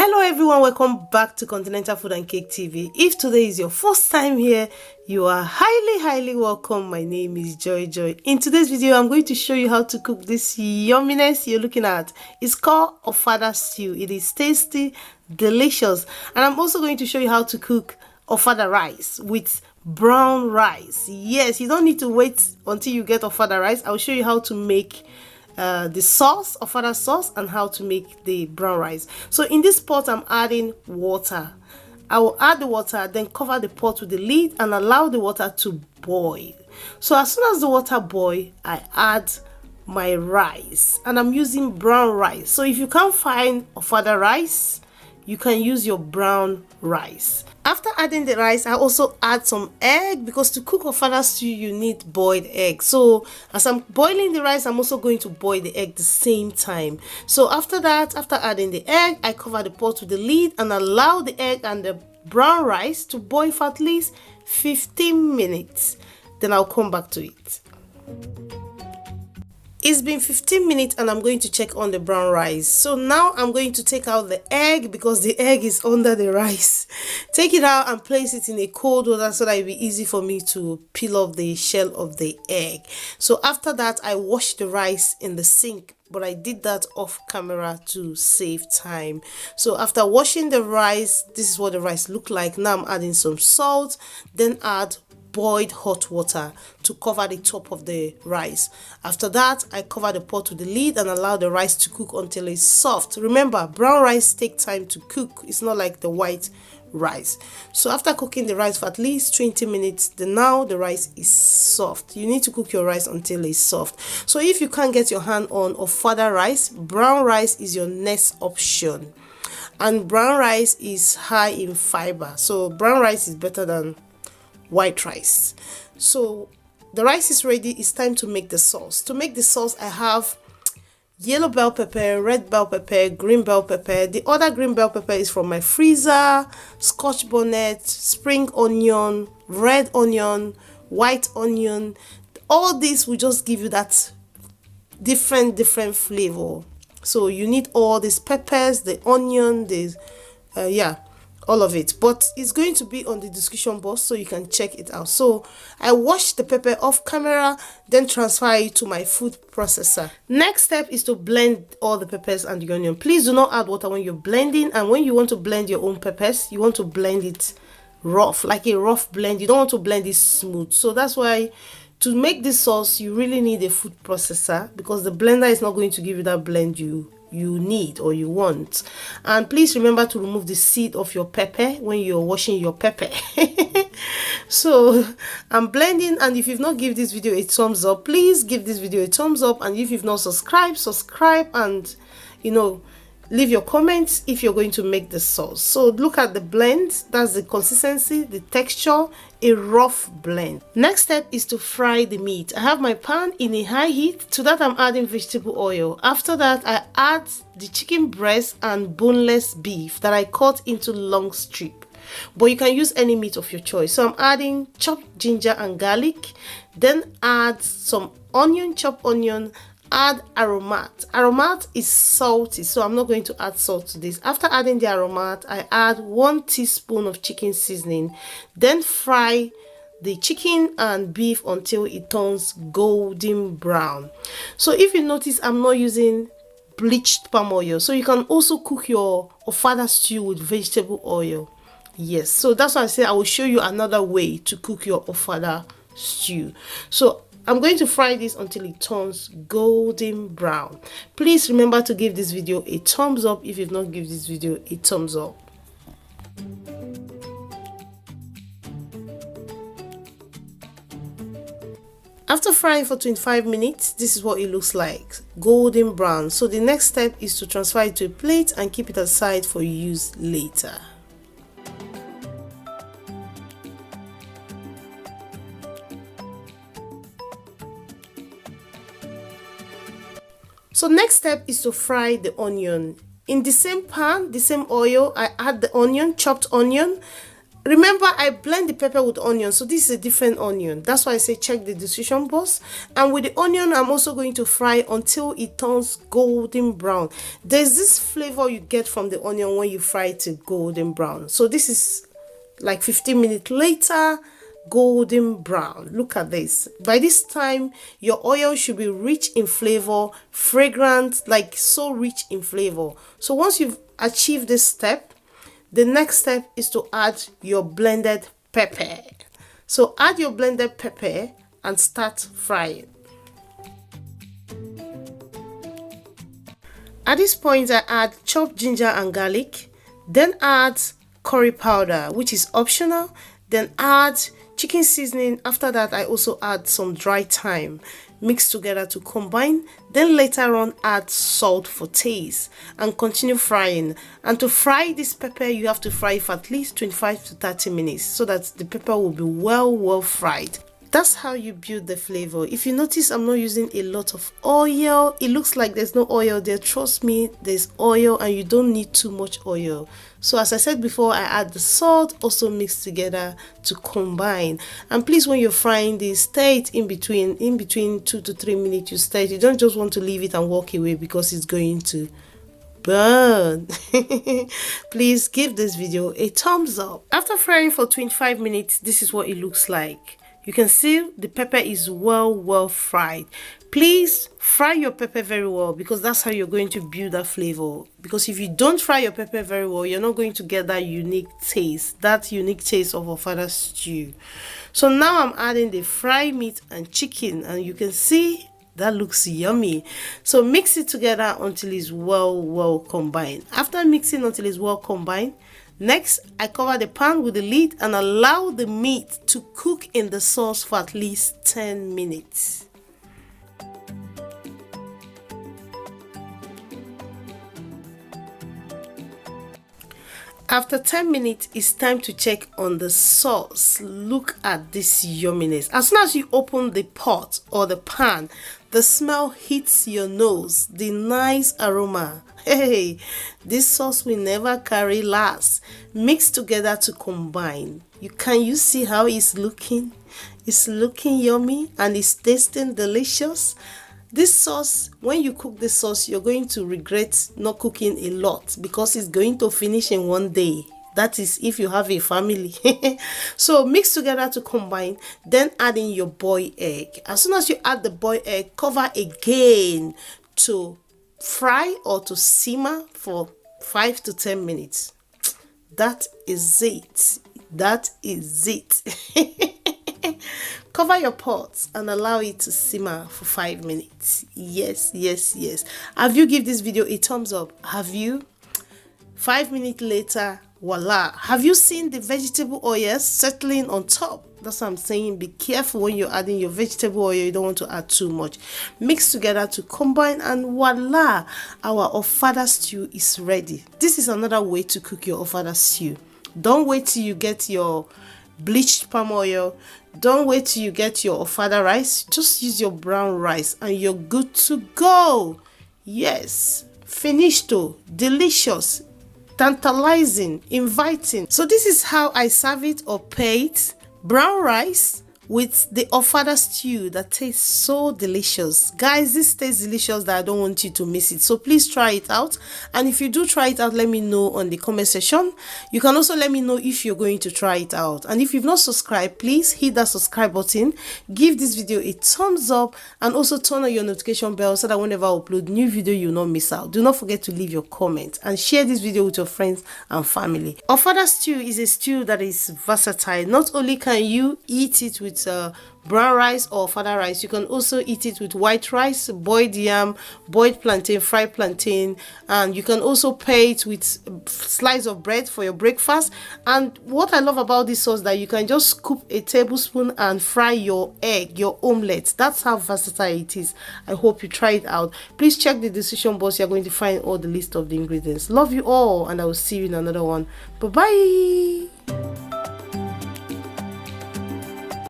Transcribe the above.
Hello everyone, welcome back to Continental Food and Cake TV. If today is your first time here, you are highly welcome. My name is Joy. In today's video, I'm going to show you how to cook this yumminess you're looking at. It's called Ofada stew. It is tasty, delicious, and I'm also going to show you how to cook Ofada rice with brown rice. Yes, you don't need to wait until you get Ofada rice. I'll show you how to make the sauce, Ofada sauce, and how to make the brown rice. So in this pot, I'm adding water. I will add the water, then cover the pot with the lid and allow the water to boil. So as soon as the water boils, I add my rice, and I'm using brown rice. So if you can't find Ofada rice, you can use your brown rice. After adding the rice, I also add some egg, because to cook Ofada stew, you need boiled egg. So as I'm boiling the rice, I'm also going to boil the egg the same time. So after that, after adding the egg, I cover the pot with the lid and allow the egg and the brown rice to boil for at least 15 minutes. Then I'll come back to it. It's been 15 minutes and I'm going to check on the brown rice. So now I'm going to take out the egg, because the egg is under the rice. Take it out and place it in a cold water so that it'll be easy for me to peel off the shell of the egg. So after that, I washed the rice in the sink, but I did that off camera to save time. So after washing the rice, this is what the rice looked like. Now I'm adding some salt, then add boiled hot water to cover the top of the rice. After that, I cover the pot with the lid and allow the rice to cook until it's soft. Remember, brown rice take time to cook. It's not like the white rice. So after cooking the rice for at least 20 minutes, now the rice is soft. You need to cook your rice until it's soft. So if you can't get your hand on Ofada rice, brown rice is your next option. And brown rice is high in fiber. So brown rice is better than white rice. So the rice is ready. It's time to make the sauce. To make the sauce, I have yellow bell pepper, red bell pepper, green bell pepper. The other green bell pepper is from my freezer, Scotch bonnet, spring onion, red onion, white onion. All this will just give you that different flavor. So you need all these peppers, the onion, all of it, but it's going to be on the description box so you can check it out. So I washed the pepper off camera, then transfer it to my food processor. Next step is to blend all the peppers and the onion. Please do not add water when you're blending, and when you want to blend your own peppers, you want to blend it rough, like a rough blend. You don't want to blend it smooth. So that's why to make this sauce, you really need a food processor, because the blender is not going to give you that blend you need or you want. And please remember to remove the seed of your pepper when you're washing your pepper. So I'm blending, and if you've not given this video a thumbs up, please give this video a thumbs up. And if you've not subscribed, subscribe, and leave your comments if you're going to make the sauce. So look at the blend. That's the consistency, the texture, a rough blend. Next step is to fry the meat. I have my pan in a high heat. To that, I'm adding vegetable oil. After that, I add the chicken breast and boneless beef that I cut into long strips. But you can use any meat of your choice. So I'm adding chopped ginger and garlic. Then add some onion, chopped onion. Add AROMAT. AROMAT is salty, so I'm not going to add salt to this. After adding the AROMAT, I add 1 teaspoon of chicken seasoning. Then fry the chicken and beef until it turns golden brown. So if you notice, I'm not using bleached palm oil. So you can also cook your Ofada stew with vegetable oil. Yes, so that's why I say I will show you another way to cook your Ofada stew. So I'm going to fry this until it turns golden brown. Please remember to give this video a thumbs up if you've not given this video a thumbs up. After frying for 25 minutes, this is what it looks like, golden brown. So the next step is to transfer it to a plate and keep it aside for use later. So next step is to fry the onion. In the same pan, the same oil, I add the onion, chopped onion, Remember, I blend the pepper with onion, so this is a different onion. That's why I say check the description box. And with the onion, I'm also going to fry until it turns golden brown. There's this flavor you get from the onion when you fry it to golden brown. So this is like 15 minutes later, golden brown. Look at this. By this time, your oil should be rich in flavor, fragrant, like so rich in flavor. So once you've achieved this step, the next step is to add your blended pepper. So add your blended pepper and start frying. At this point, I add chopped ginger and garlic, then add curry powder, which is optional, then add chicken seasoning. After that, I also add some dry thyme. Mix together to combine, then later on add salt for taste and continue frying. And to fry this pepper, you have to fry it for at least 25 to 30 minutes so that the pepper will be well fried. That's how you build the flavor. If you notice, I'm not using a lot of oil. It looks like there's no oil there. Trust me, there's oil and you don't need too much oil. So as I said before, I add the salt, also mix together to combine. And please, when you're frying this, stir it in between 2 to 3 minutes. You stir it. You don't just want to leave it and walk away because it's going to burn. Please give this video a thumbs up. After frying for 25 minutes, this is what it looks like. You can see the pepper is well fried. Please fry your pepper very well because that's how you're going to build that flavor. Because if you don't fry your pepper very well, you're not going to get that unique taste of Ofada stew. So now I'm adding the fried meat and chicken, and you can see that looks yummy. So mix it together until it's well combined. After mixing until it's well combined, next, I cover the pan with the lid and allow the meat to cook in the sauce for at least 10 minutes. After 10 minutes, it's time to check on the sauce. Look at this yumminess. As soon as you open the pot or the pan, the smell hits your nose. The nice aroma. Hey, this sauce will never carry last. Mix together to combine. Can you see how it's looking? It's looking yummy and it's tasting delicious. This sauce, when you cook this sauce, you're going to regret not cooking a lot because it's going to finish in one day. That is if you have a family. So mix together to combine, then add in your boiled egg. As soon as you add the boiled egg, cover again to fry or to simmer for 5 to 10 minutes. That is it. That is it. Cover your pot and allow it to simmer for 5 minutes. Yes. Have you give this video a thumbs up? Have you? 5 minutes later, voila. Have you seen the vegetable oil settling on top? That's what I'm saying. Be careful when you're adding your vegetable oil. You don't want to add too much. Mix together to combine, and voila, our Ofada stew is ready. This is another way to cook your Ofada stew. Don't wait till you get your bleached palm oil. Don't wait till you get your Ofada rice. Just use your brown rice and you're good to go. Yes, finito, delicious, tantalizing, inviting. So this is how I serve it or pay it. Brown rice with the Ofada stew that tastes so delicious. Guys, this tastes delicious that I don't want you to miss it. So please try it out. And if you do try it out, let me know on the comment section. You can also let me know if you're going to try it out. And if you've not subscribed, please hit that subscribe button. Give this video a thumbs up and also turn on your notification bell so that whenever I upload new video, you'll not miss out. Do not forget to leave your comment and share this video with your friends and family. Ofada stew is a stew that is versatile. Not only can you eat it with brown rice or Ofada rice, you can also eat it with white rice, boiled yam, boiled plantain, fried plantain, and you can also pair it with slice of bread for your breakfast. And what I love about this sauce that you can just scoop a tablespoon and fry your egg, your omelette. That's how versatile it is. I hope you try it out. Please check the description box. You're going to find all the list of the ingredients. Love you all, and I will see you in another one. Bye bye.